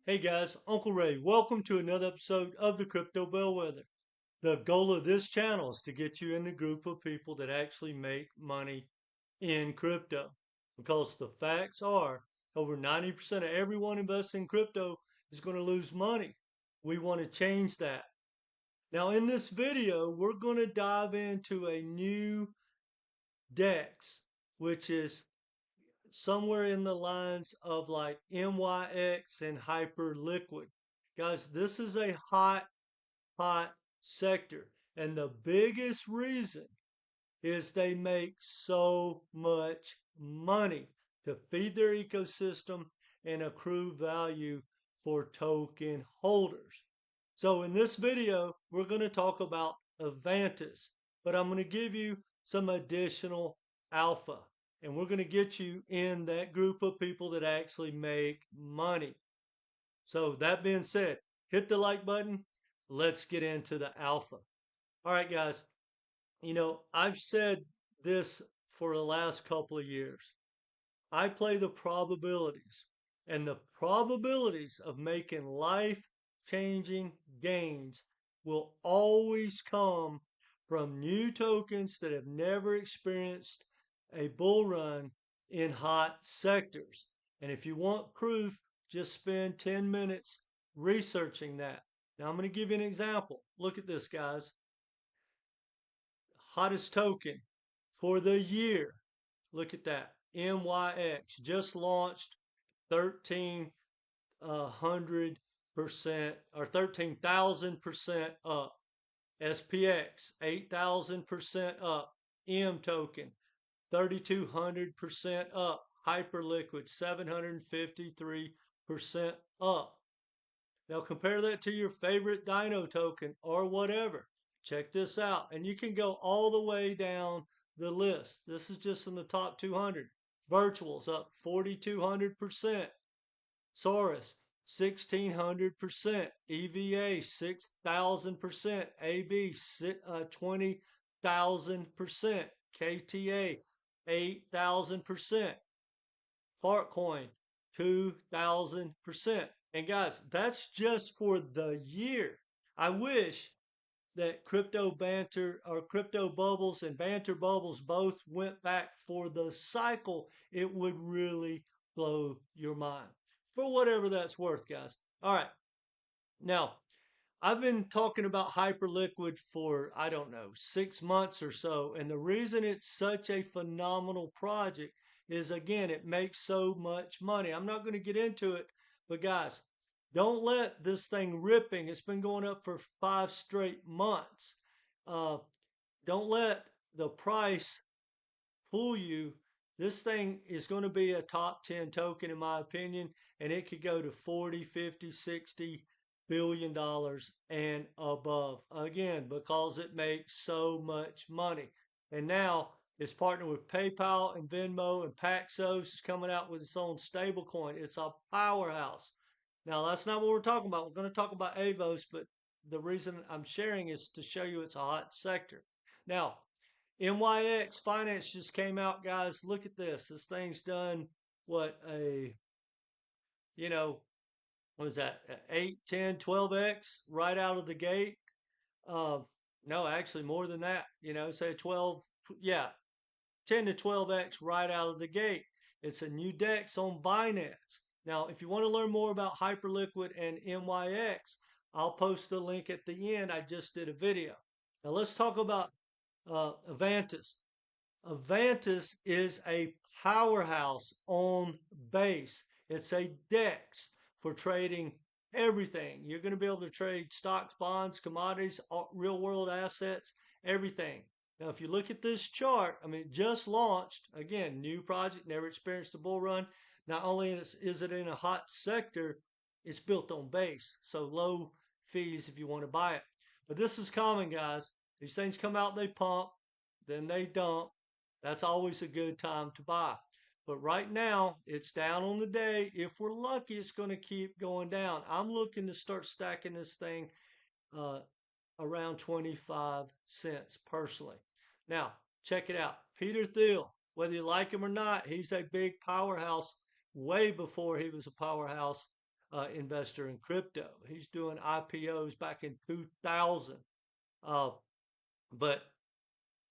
Hey guys, Uncle Ray, welcome to another episode of the Crypto Bellwether. The goal of this channel is to get you in the group of people that actually make money in crypto. Because the facts are, over 90% of everyone investing in crypto is going to lose money. We want to change that. Now, in this video, we're going to dive into a new DEX, which is somewhere in the lines of like MYX and Hyperliquid. Guys, this is a hot sector. And the biggest reason is they make so much money to feed their ecosystem and accrue value for token holders. So in this video, we're going to talk about Avantis, but I'm going to give you some additional alpha, and we're going to get you in that group of people that actually make money. So that being said, hit the like button. Let's get into the alpha. All right, guys. I've said this for the last couple of years. I play the probabilities, and the probabilities of making life-changing gains will always come from new tokens that have never experienced a bull run in hot sectors. And if you want proof, just spend 10 minutes researching that. Now I'm going to give you an example. Look at this, guys. Hottest token for the year. Look at that. MYX just launched 1,300% or 13,000% up. SPX 8,000% up. M token 3,200% up. Hyperliquid 753% up. Now compare that to your favorite Dino token or whatever. Check this out. And you can go all the way down the list. This is just in the top 200. Virtuals up 4,200%. Saurus 1,600%. EVA 6,000%. AB 20,000%. KTA 8,000%. Fartcoin 2,000%. And guys, that's just for the year. I wish that crypto banter or crypto bubbles and banter bubbles both went back for the cycle. It would really blow your mind for whatever that's worth, guys. All right. Now, I've been talking about Hyperliquid for, I don't know, 6 months or so. And the reason it's such a phenomenal project is, again, it makes so much money. I'm not going to get into it, but guys, don't let this thing ripping. It's been going up for 5 straight months. Uh, don't let the price fool you. This thing is going to be a top 10 token, in my opinion, and it could go to 40, 50, 60 billion dollars and above. Again, because it makes so much money. And now it's partnered with PayPal and Venmo and Paxos. It's coming out with its own stablecoin. It's a powerhouse. Now, that's not what we're talking about. We're going to talk about AVOS, but the reason I'm sharing is to show you it's a hot sector. Now, MYX Finance just came out, guys. Look at this. This thing's done what you know, what is that? 8, 10, 12x right out of the gate. Uh, no, actually more than that. Say 12, yeah, 10 to 12x right out of the gate. It's a new DEX on Binance. Now, if you want to learn more about Hyperliquid and MYX, I'll post a link at the end. I just did a video. Now let's talk about Avantis. Avantis is a powerhouse on base. It's a DEX for trading everything. You're going to be able to trade stocks, bonds, commodities, real world assets, everything. Now, if you look at this chart, I mean, it just launched. Again, new project, never experienced a bull run. Not only is it in a hot sector, it's built on base. So low fees if you want to buy it. But this is common, guys. These things come out, they pump, then they dump. That's always a good time to buy. But right now, it's down on the day. If we're lucky, it's going to keep going down. I'm looking to start stacking this thing uh, around 25 cents personally. Now, check it out. Peter Thiel, whether you like him or not, he's a big powerhouse way before he was a powerhouse investor in crypto. He's doing IPOs back in 2000. Uh, but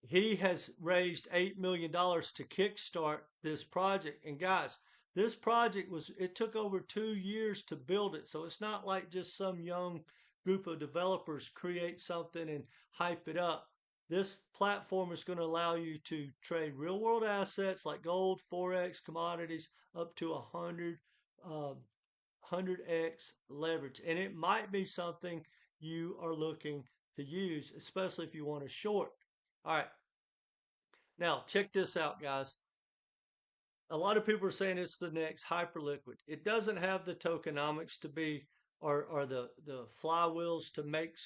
he has raised $8 million to kickstart this project. And guys, this project it took over 2 years to build it. So it's not like just some young group of developers create something and hype it up. This platform is going to allow you to trade real world assets like gold, Forex, commodities up to 100x leverage. And it might be something you are looking to use, especially if you want to short. All right. Now, check this out, guys. A lot of people are saying it's the next Hyperliquid. It doesn't have the tokenomics to be, or the flywheels to make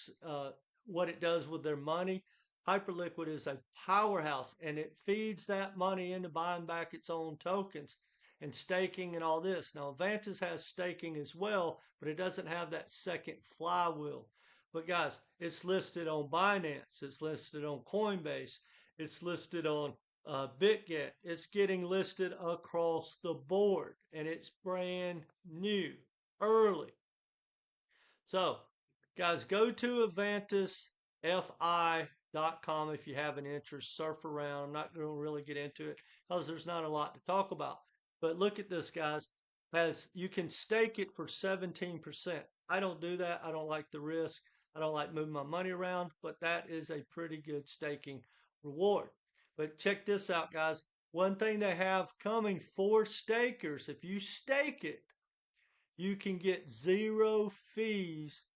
what it does with their money. Hyperliquid is a powerhouse, and it feeds that money into buying back its own tokens and staking and all this. Now, Avantis has staking as well, but it doesn't have that second flywheel. But guys, it's listed on Binance. It's listed on Coinbase. It's listed on BitGet. It's getting listed across the board, and it's brand new, early. So, guys, go to AvantisFI.com if you have an interest. Surf around. I'm not going to really get into it because there's not a lot to talk about. But look at this, guys. As you can stake it for 17%. I don't do that. I don't like the risk. I don't like moving my money around, but that is a pretty good staking reward. But check this out, guys. One thing they have coming for stakers, if you stake it, you can get 0 fees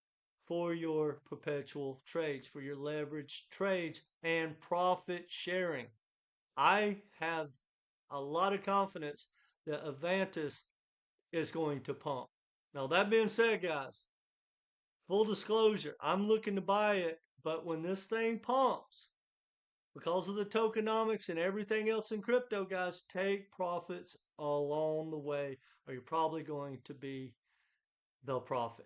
for your perpetual trades, for your leverage trades, and profit sharing. I have a lot of confidence that Avantis is going to pump. Now, that being said, guys, full disclosure, I'm looking to buy it, but when this thing pumps, because of the tokenomics and everything else in crypto, guys, take profits along the way, or you're probably going to be the profit.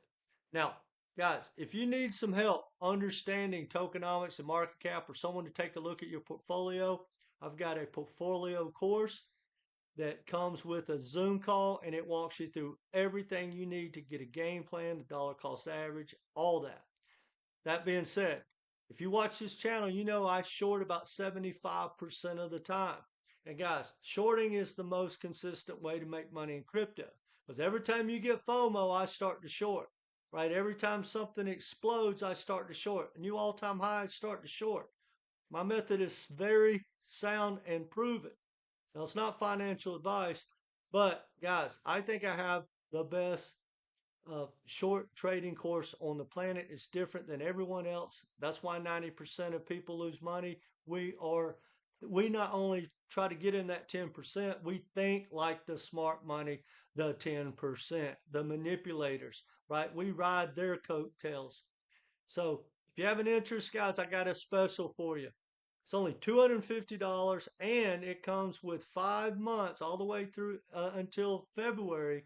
Now, guys, if you need some help understanding tokenomics and market cap, or someone to take a look at your portfolio, I've got a portfolio course that comes with a Zoom call, and it walks you through everything you need to get a game plan, the dollar cost average, all that. That being said, if you watch this channel, you know I short about 75% of the time. And guys, shorting is the most consistent way to make money in crypto. Because every time you get FOMO, I start to short. Right? Every time something explodes, I start to short. A new all-time high, I start to short. My method is very sound and proven. Now, it's not financial advice, but guys, I think I have the best short trading course on the planet. Is different than everyone else. That's why 90% of people lose money. We not only try to get in that 10%, we think like the smart money, the 10%, the manipulators, right? We ride their coattails. So if you have an interest, guys, I got a special for you. It's only $250, and it comes with 5 months all the way through until February.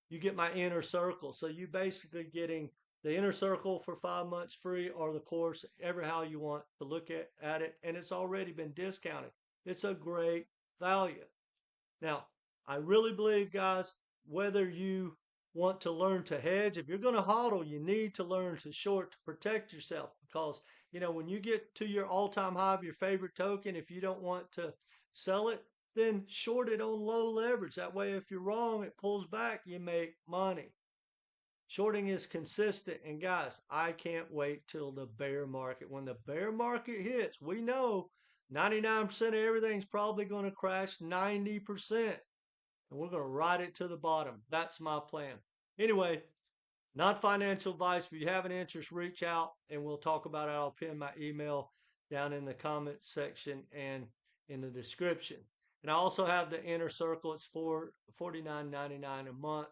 You get my inner circle. So you basically getting the inner circle for 5 months free, or the course, ever how you want to look at it. And it's already been discounted. It's a great value. Now, I really believe, guys, whether you want to learn to hedge, if you're going to hodl, you need to learn to short to protect yourself. Because, when you get to your all-time high of your favorite token, if you don't want to sell it, then short it on low leverage. That way, if you're wrong, it pulls back, you make money. Shorting is consistent. And guys, I can't wait till the bear market. When the bear market hits, we know 99% of everything's probably going to crash 90%. And we're going to ride it to the bottom. That's my plan. Anyway, not financial advice. If you have an interest, reach out and we'll talk about it. I'll pin my email down in the comments section and in the description. And I also have the inner circle. It's for $49.99 a month.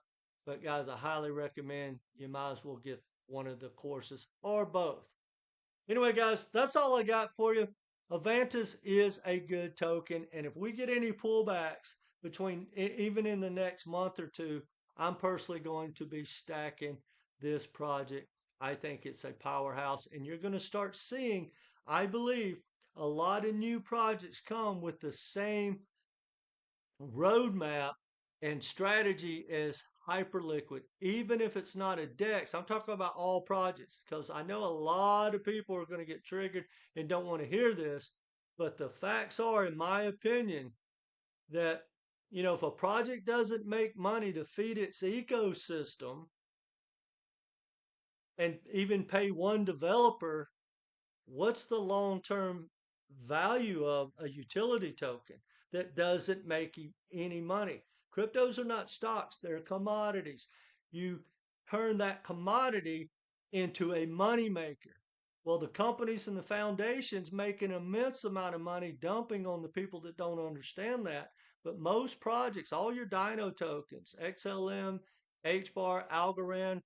But guys, I highly recommend you might as well get one of the courses or both. Anyway, guys, that's all I got for you. Avantis is a good token. And if we get any pullbacks between even in the next month or two, I'm personally going to be stacking this project. I think it's a powerhouse. And you're going to start seeing, I believe, a lot of new projects come with the same roadmap and strategy as Hyperliquid, even if it's not a DEX. I'm talking about all projects because I know a lot of people are going to get triggered and don't want to hear this. But the facts are, in my opinion, that if a project doesn't make money to feed its ecosystem and even pay one developer, what's the long-term value of a utility token that doesn't make any money? Cryptos are not stocks, they're commodities. You turn that commodity into a money maker. Well, the companies and the foundations make an immense amount of money dumping on the people that don't understand that. But most projects, all your Dino tokens, XLM, HBAR, Algorand,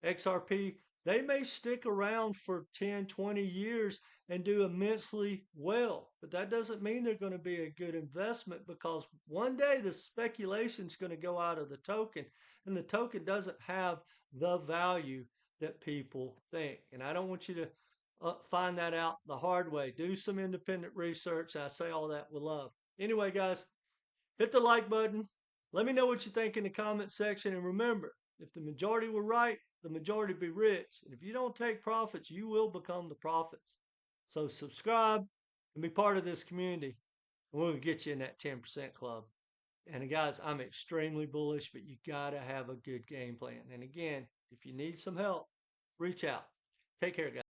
XRP, they may stick around for 10, 20 years and do immensely well. But that doesn't mean they're going to be a good investment because one day the speculation is going to go out of the token and the token doesn't have the value that people think. And I don't want you to find that out the hard way. Do some independent research. I say all that with love. Anyway, guys, hit the like button. Let me know what you think in the comment section. And remember, if the majority were right, the majority be rich. And if you don't take profits, you will become the prophets. So subscribe and be part of this community. And we'll get you in that 10% club. And guys, I'm extremely bullish, but you got to have a good game plan. And again, if you need some help, reach out. Take care, guys.